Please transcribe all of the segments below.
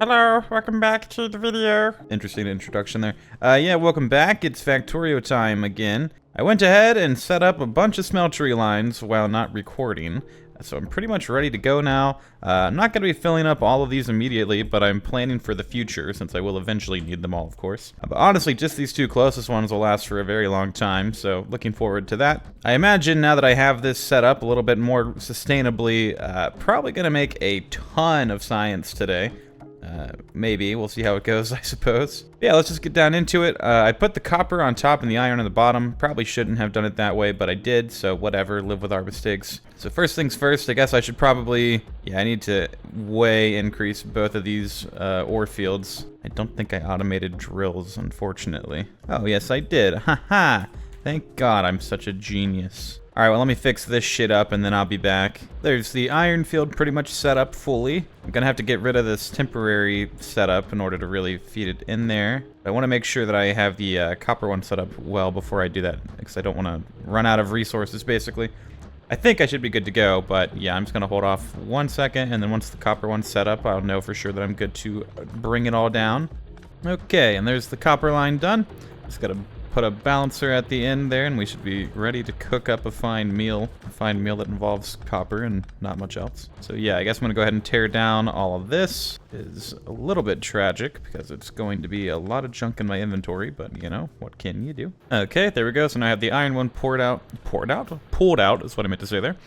Hello, welcome back to the video. Interesting introduction there. Yeah, welcome back. It's Factorio time again. I went ahead and set up a bunch of smeltery lines while not recording. So I'm pretty much ready to go now. I'm not going to be filling up all of these immediately, but I'm planning for the future since I will eventually need them all, of course. But honestly, just these two closest ones will last for a very long time, so looking forward to that. I imagine now that I have this set up a little bit more sustainably, probably going to make a ton of science today. Maybe. We'll see how it goes, I suppose. Yeah, let's just get down into it. I put the copper on top and the iron on the bottom. Probably shouldn't have done it that way, but I did, so whatever. Live with our mistakes. So first things first, I guess I should probably... Yeah, I need to way increase both of these ore fields. I don't think I automated drills, unfortunately. Oh, yes, I did. Haha! Thank God I'm such a genius. Alright, well, let me fix this shit up and then I'll be back. There's the iron field pretty much set up fully. I'm gonna have to get rid of this temporary setup in order to really feed it in there. I want to make sure that I have the copper one set up well before I do that, because I don't want to run out of resources, basically. I think I should be good to go, but yeah, I'm just gonna hold off 1 second, and then once the copper one's set up, I'll know for sure that I'm good to bring it all down. Okay, and there's the copper line done. Just gotta put a balancer at the end there, and we should be ready to cook up a fine meal that involves copper and not much else. So yeah, I guess I'm gonna go ahead and tear down all of this. It is a little bit tragic because it's going to be a lot of junk in my inventory, but you know, what can you do? Okay, there we go. So now I have the iron one pulled out is what I meant to say there.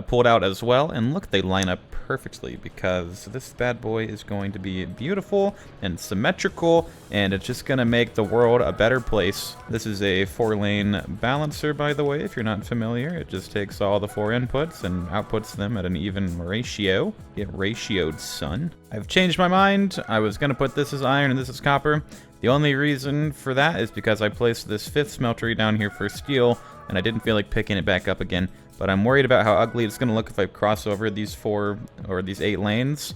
Pulled out as well, and look, they line up perfectly because this bad boy is going to be beautiful and symmetrical, and it's just gonna make the world a better place. This is a 4-lane balancer, by the way, if you're not familiar. It just takes all the 4 inputs and outputs them at an even ratio. Get ratioed, son. I've changed my mind. I was gonna put this as iron and this as copper. The only reason for that is because I placed this 5th smeltery down here for steel, and I didn't feel like picking it back up again. But I'm worried about how ugly it's going to look if I cross over these 4 or these 8 lanes.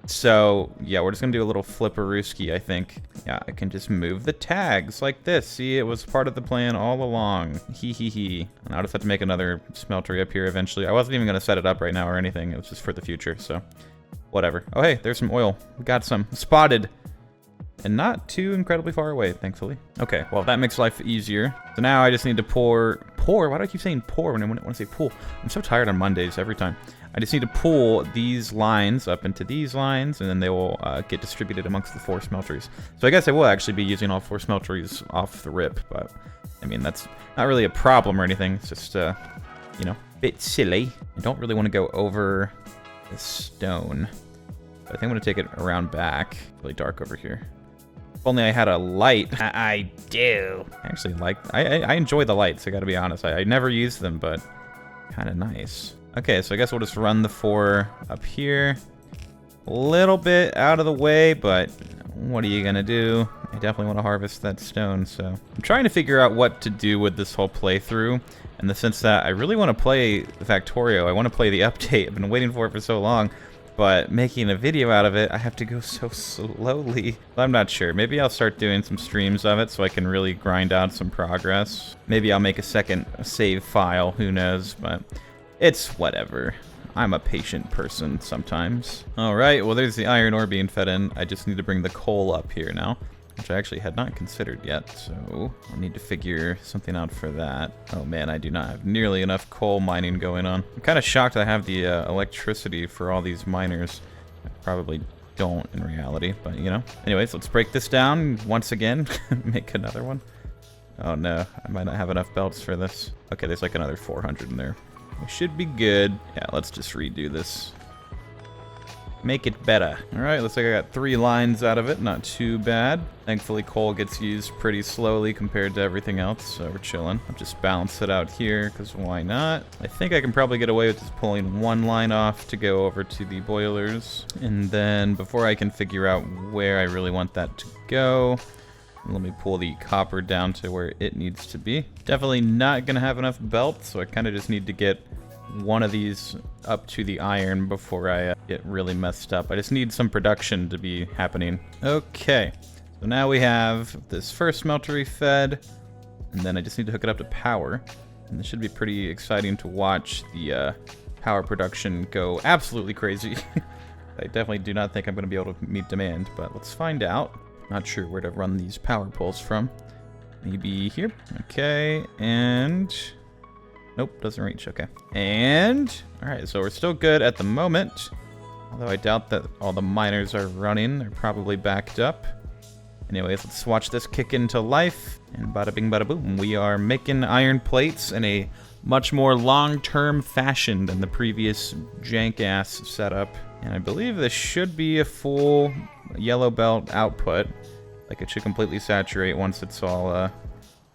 So, yeah, we're just going to do a little flipperooski, I think. Yeah, I can just move the tags like this. See, it was part of the plan all along. Hee hee hee. And I'll just have to make another smeltery up here eventually. I wasn't even going to set it up right now or anything. It was just for the future, so whatever. Oh, hey, there's some oil. We got some. Spotted. And not too incredibly far away, thankfully. Okay, well, that makes life easier. So now I just need to pour. Why do I keep saying pour when I want to say pull? I'm so tired on Mondays every time. I just need to pull these lines up into these lines, and then they will get distributed amongst the 4 smelteries. So I guess I will actually be using all 4 smelteries off the rip, but I mean, that's not really a problem or anything. It's just, you know, a bit silly. I don't really want to go over the stone. But I think I'm going to take it around back. Really dark over here. If only I had a light. I do. I actually like... I enjoy the lights, I gotta be honest. I never use them, but kind of nice. Okay, so I guess we'll just run the 4 up here. A little bit out of the way, but what are you gonna do? I definitely want to harvest that stone, so... I'm trying to figure out what to do with this whole playthrough, in the sense that I really want to play Factorio. I want to play the update. I've been waiting for it for so long. But making a video out of it, I have to go so slowly. I'm not sure. Maybe I'll start doing some streams of it so I can really grind out some progress. Maybe I'll make a second save file, who knows, but it's whatever. I'm a patient person sometimes. Alright, well there's the iron ore being fed in. I just need to bring the coal up here now, which I actually had not considered yet, so I'll need to figure something out for that. Oh man, I do not have nearly enough coal mining going on. I'm kind of shocked I have the electricity for all these miners. I probably don't in reality, but you know. Anyways, let's break this down once again. Make another one. Oh no, I might not have enough belts for this. Okay, there's like another 400 in there. We should be good. Yeah, let's just redo this. Make it better. Alright, looks like I got 3 lines out of it. Not too bad. Thankfully, coal gets used pretty slowly compared to everything else, so we're chilling. I'll just balance it out here, because why not? I think I can probably get away with just pulling 1 line off to go over to the boilers. And then, before I can figure out where I really want that to go, let me pull the copper down to where it needs to be. Definitely not going to have enough belts, so I kind of just need to get one of these up to the iron before I get really messed up. I just need some production to be happening. Okay, so now we have this first smeltery fed, and then I just need to hook it up to power. And this should be pretty exciting to watch the power production go absolutely crazy. I definitely do not think I'm going to be able to meet demand, but let's find out. Not sure where to run these power poles from. Maybe here. Okay, and... Nope, doesn't reach. Okay. And... Alright, so we're still good at the moment. Although I doubt that all the miners are running. They're probably backed up. Anyways, let's watch this kick into life. And bada bing bada boom. We are making iron plates in a much more long-term fashion than the previous jank-ass setup. And I believe this should be a full yellow belt output. Like, it should completely saturate once it's all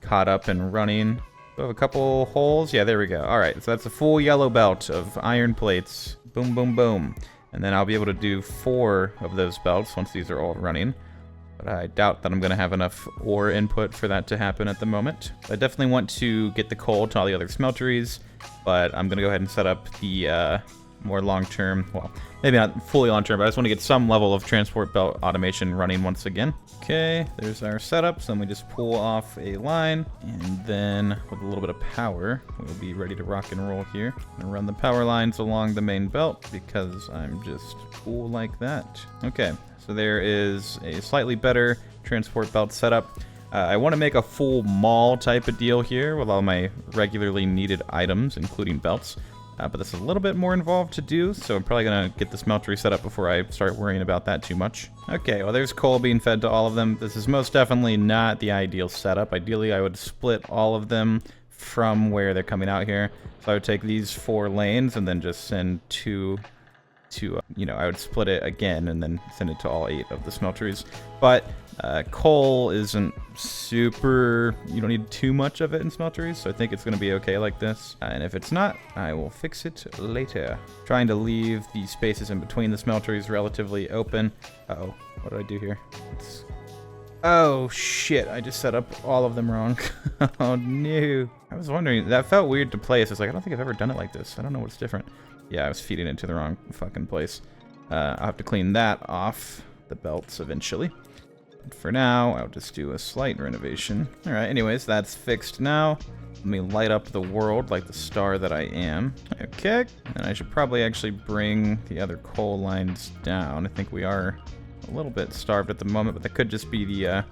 caught up and running. We have a couple holes. Yeah, there we go. Alright, so that's a full yellow belt of iron plates. Boom, boom, boom. And then I'll be able to do 4 of those belts once these are all running. But I doubt that I'm going to have enough ore input for that to happen at the moment. I definitely want to get the coal to all the other smelteries, but I'm going to go ahead and set up the more long-term, well, maybe not fully long-term, but I just want to get some level of transport belt automation running once again. Okay, there's our setup, so then we just pull off a line, and then with a little bit of power, we'll be ready to rock and roll here. I'm going to run the power lines along the main belt, because I'm just cool like that. Okay. So there is a slightly better transport belt setup. I want to make a full mall type of deal here with all my regularly needed items, including belts. But that's a little bit more involved to do, so I'm probably going to get the smeltery set up before I start worrying about that too much. Okay, well there's coal being fed to all of them. This is most definitely not the ideal setup. Ideally, I would split all of them from where they're coming out here. So I would take these 4 lanes and then just send 2... I would split it again and then send it to all 8 of the smelteries. But coal isn't super, you don't need too much of it in smelteries, so I think it's going to be okay like this. And if it's not, I will fix it later. Trying to leave the spaces in between the smelteries relatively open. Uh-oh, what did I do here? Oh shit, I just set up all of them wrong. Oh no. I was wondering, that felt weird to place. It's like, I don't think I've ever done it like this. I don't know what's different. Yeah, I was feeding it to the wrong fucking place. I'll have to clean that off the belts eventually. But for now, I'll just do a slight renovation. Alright, anyways, that's fixed now. Let me light up the world like the star that I am. Okay, and I should probably actually bring the other coal lines down. I think we are a little bit starved at the moment, but that could just be the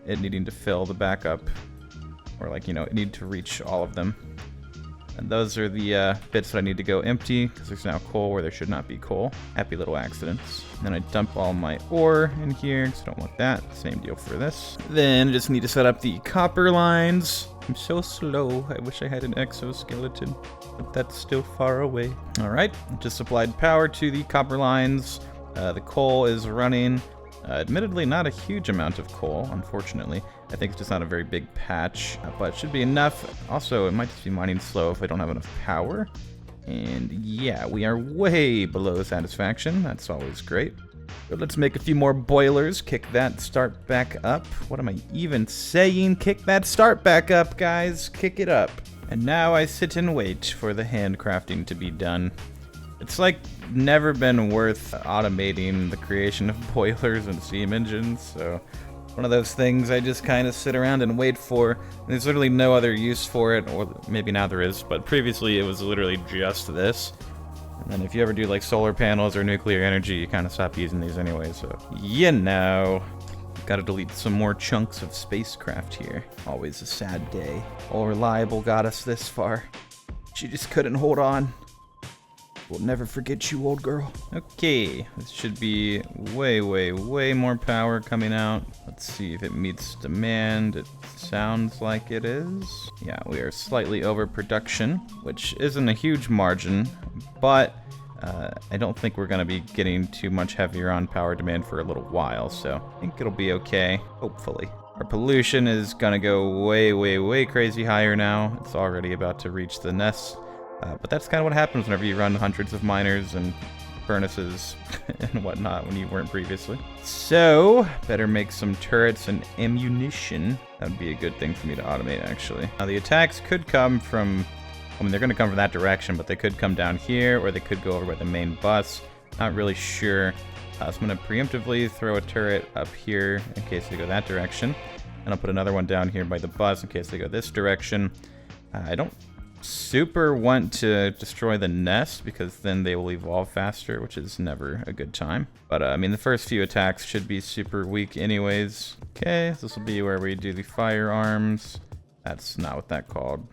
it needing to fill the backup. Or like, it need to reach all of them. And those are the bits that I need to go empty, because there's now coal where there should not be coal. Happy little accidents. And then I dump all my ore in here, because I don't want that. Same deal for this. Then I just need to set up the copper lines. I'm so slow. I wish I had an exoskeleton, but that's still far away. Alright, just supplied power to the copper lines. The coal is running. Admittedly, not a huge amount of coal, unfortunately. I think it's just not a very big patch, but it should be enough. Also, it might just be mining slow if I don't have enough power. And yeah, we are way below satisfaction. That's always great. But let's make a few more boilers. Kick that start back up. What am I even saying? Kick that start back up, guys. Kick it up. And now I sit and wait for the handcrafting to be done. It's like never been worth automating the creation of boilers and steam engines, so one of those things I just kind of sit around and wait for. There's literally no other use for it, or maybe now there is, but previously it was literally just this. And then if you ever do like solar panels or nuclear energy, you kind of stop using these anyway, so gotta delete some more chunks of spacecraft here. Always a sad day. All Reliable got us this far. She just couldn't hold on. We'll never forget you, old girl. Okay, this should be way, way, way more power coming out. Let's see if it meets demand. It sounds like it is. Yeah, we are slightly over production, which isn't a huge margin, but I don't think we're going to be getting too much heavier on power demand for a little while, so I think it'll be okay, hopefully. Our pollution is going to go way, way, way crazy higher now. It's already about to reach the nest. But that's kind of what happens whenever you run hundreds of miners and furnaces and whatnot when you weren't previously. So, better make some turrets and ammunition. That would be a good thing for me to automate, actually. Now, the attacks could come from... I mean, they're going to come from that direction, but they could come down here, or they could go over by the main bus. Not really sure. So I'm going to preemptively throw a turret up here in case they go that direction. And I'll put another one down here by the bus in case they go this direction. I don't super want to destroy the nest because then they will evolve faster, which is never a good time. But I mean, the first few attacks should be super weak anyways. Okay, this will be where we do the firearms. That's not what that called.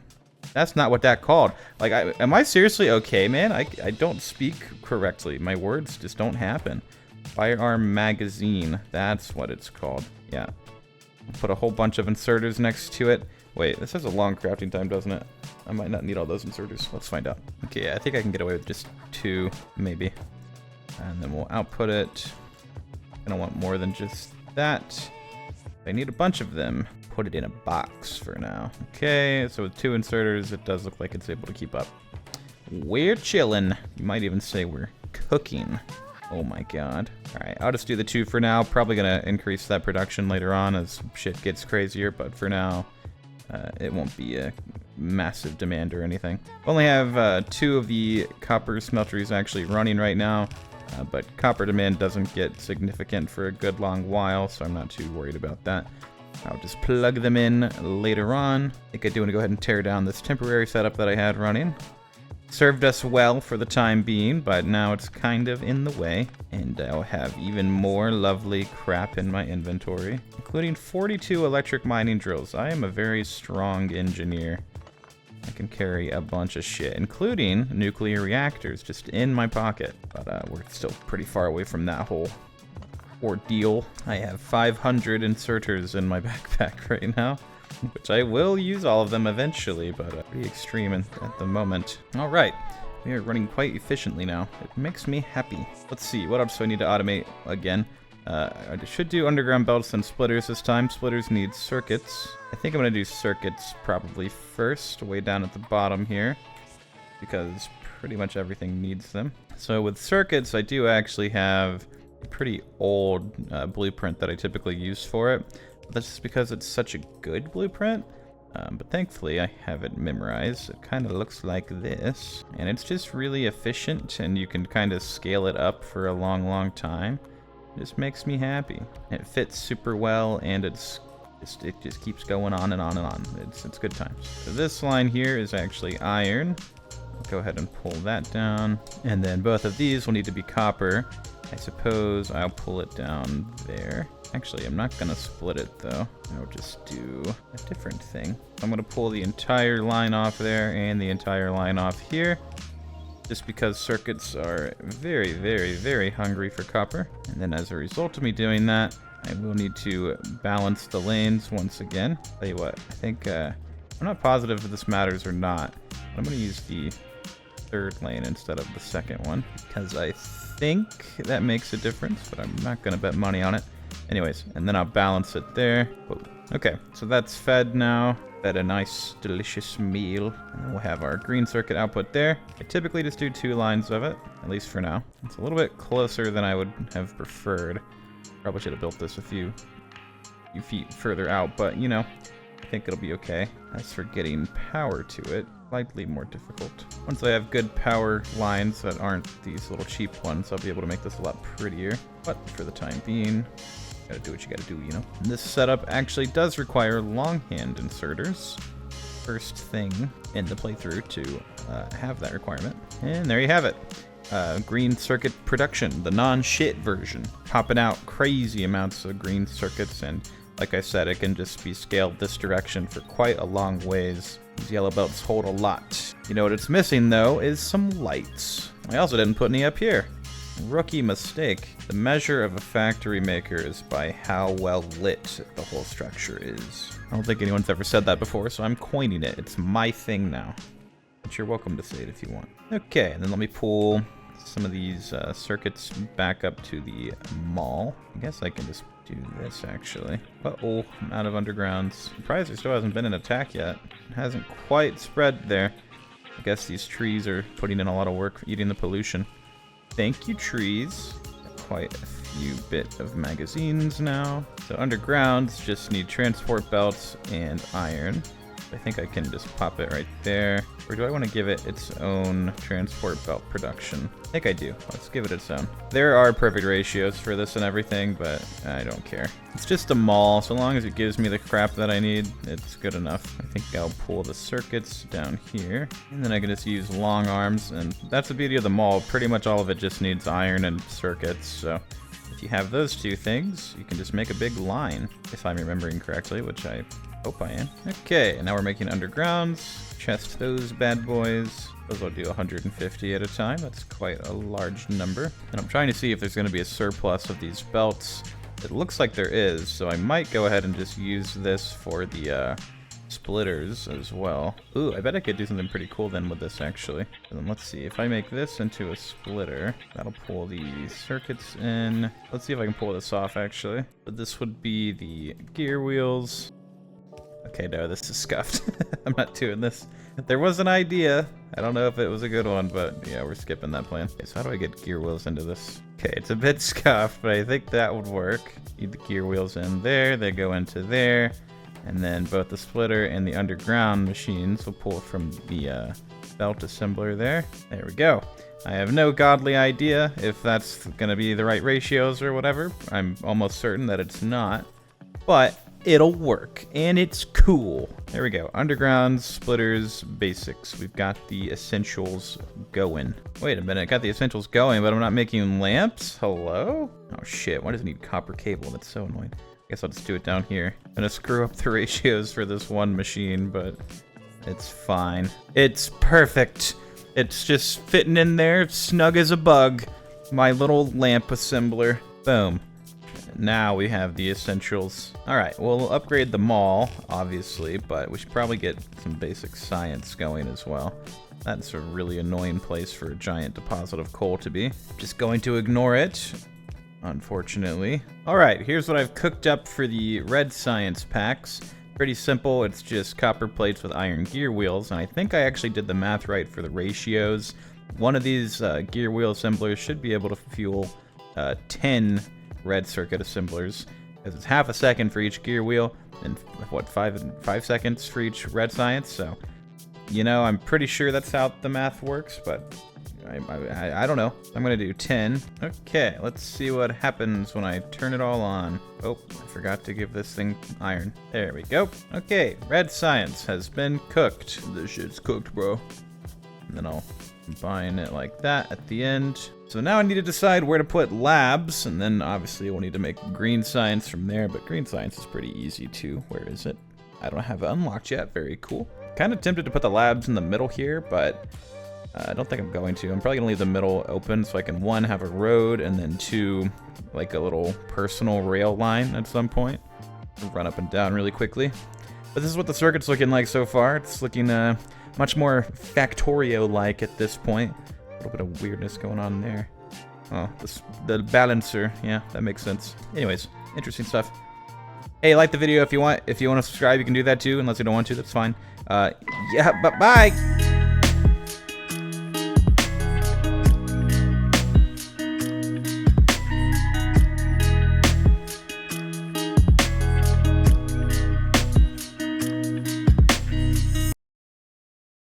That's not what that called. Like, am I seriously okay, man? I don't speak correctly. My words just don't happen. Firearm magazine. That's what it's called. Yeah. Put a whole bunch of inserters next to it. Wait, this has a long crafting time, doesn't it? I might not need all those inserters. Let's find out. Okay, yeah, I think I can get away with just 2, maybe. And then we'll output it. I don't want more than just that. I need a bunch of them. Put it in a box for now. Okay, so with 2 inserters, it does look like it's able to keep up. We're chilling. You might even say we're cooking. Oh my god. Alright, I'll just do the 2 for now. Probably gonna increase that production later on as shit gets crazier, but for now, it won't be a massive demand or anything. Only have 2 of the copper smelteries actually running right now, but copper demand doesn't get significant for a good long while, so I'm not too worried about that. I'll just plug them in later on. I think I do want to go ahead and tear down this temporary setup that I had running. Served us well for the time being, but now it's kind of in the way. And I'll have even more lovely crap in my inventory, including 42 electric mining drills. I am a very strong engineer. I can carry a bunch of shit, including nuclear reactors, just in my pocket. But we're still pretty far away from that whole ordeal. I have 500 inserters in my backpack right now, which I will use all of them eventually, but pretty extreme at the moment. All right, we are running quite efficiently now. It makes me happy. Let's see, what else do I need to automate again? I should do underground belts and splitters this time. Splitters need circuits. I think I'm gonna do circuits probably first, way down at the bottom here, because pretty much everything needs them. So with circuits, I do actually have a pretty old blueprint that I typically use for it. That's just because it's such a good blueprint. But thankfully I have it memorized. It kind of looks like this. And it's just really efficient, and you can kind of scale it up for a long time. It just makes me happy. It fits super well, and it just keeps going on and on and on. It's good times. So this line here is actually iron. I'll go ahead and pull that down. And then both of these will need to be copper. I suppose I'll pull it down there. Actually, I'm not gonna split it though. I'll just do a different thing. I'm gonna pull the entire line off there and the entire line off here, just because circuits are very hungry for copper. And then as a result of me doing that, I will need to balance the lanes once again. Tell you what, I think, I'm not positive if this matters or not, but I'm gonna use the 3rd lane instead of the 2nd one, because I think that makes a difference, but I'm not gonna bet money on it. Anyways, and then I'll balance it there. Whoa. Okay, so that's fed now. Fed a nice, delicious meal. And then we'll have our green circuit output there. I typically just do 2 lines of it, at least for now. It's a little bit closer than I would have preferred. Probably should have built this a few feet further out, but you know, I think it'll be okay. As for getting power to it, slightly more difficult. Once I have good power lines that aren't these little cheap ones, I'll be able to make this a lot prettier. But for the time being, gotta do what you gotta do, you know? And this setup actually does require longhand inserters. First thing in the playthrough to have that requirement. And there you have it. Green circuit production, the non-shit version. Popping out crazy amounts of green circuits, and like I said, it can just be scaled this direction for quite a long ways. These yellow belts hold a lot. You know what it's missing though is some lights. I also didn't put any up here. Rookie mistake. The measure of a factory maker is by how well lit the whole structure is. I don't think anyone's ever said that before, so I'm coining it. It's my thing now. But you're welcome to say it if you want. Okay, and then let me pull some of these circuits back up to the mall. I guess I can just do this actually. Uh-oh, I'm out of undergrounds. Surprised there still hasn't been an attack yet. It hasn't quite spread there. I guess these trees are putting in a lot of work eating the pollution. Thank you, trees. Quite a few bit of magazines now. So undergrounds just need transport belts and iron. I think I can just pop it right there. Or do I want to give it its own transport belt production? I think I do. Let's give it its own. There are perfect ratios for this and everything, but I don't care. It's just a mall. So long as it gives me the crap that I need, it's good enough. I think I'll pull the circuits down here. And then I can just use long arms. And that's the beauty of the mall. Pretty much all of it just needs iron and circuits. So if you have those two things, you can just make a big line, if I'm remembering correctly, which I hope I am. Okay, now we're making undergrounds. Chest those bad boys. Those will do 150 at a time. That's quite a large number. And I'm trying to see if there's going to be a surplus of these belts. It looks like there is, so I might go ahead and just use this for the splitters as well. Ooh, I bet I could do something pretty cool then with this, actually. And then let's see, if I make this into a splitter, that'll pull the circuits in. Let's see if I can pull this off, actually. But this would be the gear wheels. Okay, no, this is scuffed. I'm not doing this. There was an idea. I don't know if it was a good one, but yeah, we're skipping that plan. Okay, so how do I get gear wheels into this? Okay, it's a bit scuffed, but I think that would work. Need the gear wheels in there. They go into there. And then both the splitter and the underground machines will pull from the belt assembler there. There we go. I have no godly idea if that's going to be the right ratios or whatever. I'm almost certain that it's not. But it'll work, and it's cool. There we go. Underground, splitters, basics. We've got the essentials going. Wait a minute, I got the essentials going, but I'm not making lamps? Hello? Oh shit, why does it need copper cable? That's so annoying. I guess I'll just do it down here. I'm gonna screw up the ratios for this one machine, but it's fine. It's perfect. It's just fitting in there, snug as a bug. My little lamp assembler. Boom. Now we have the essentials. Alright, we'll upgrade the mall, obviously, but we should probably get some basic science going as well. That's a really annoying place for a giant deposit of coal to be. Just going to ignore it, unfortunately. Alright, here's what I've cooked up for the red science packs. Pretty simple, it's just copper plates with iron gear wheels, and I think I actually did the math right for the ratios. One of these gear wheel assemblers should be able to fuel 10 red circuit assemblers, because it's half a second for each gear wheel and what, 5 seconds for each red science. So, you know, I'm pretty sure that's how the math works, but I don't know. I'm gonna do 10. Okay, let's see what happens when I turn it all on. Oh, I forgot to give this thing iron. There we go. Okay, red science has been cooked. This shit's cooked, bro. And then I'll combine it like that at the end. So now I need to decide where to put labs, and then obviously we'll need to make green science from there, but green science is pretty easy too. Where is it? I don't have it unlocked yet. Very cool. Kind of tempted to put the labs in the middle here, but I don't think I'm going to. I'm probably gonna leave the middle open so I can, 1, have a road, and then 2, like a little personal rail line at some point. Run up and down really quickly. But this is what the circuit's looking like so far. It's looking much more Factorio-like at this point. A little bit of weirdness going on there. Oh, the balancer. Yeah, that makes sense. Anyways, interesting stuff. Hey, like the video if you want. If you want to subscribe, you can do that too. Unless you don't want to, that's fine. Yeah, bye.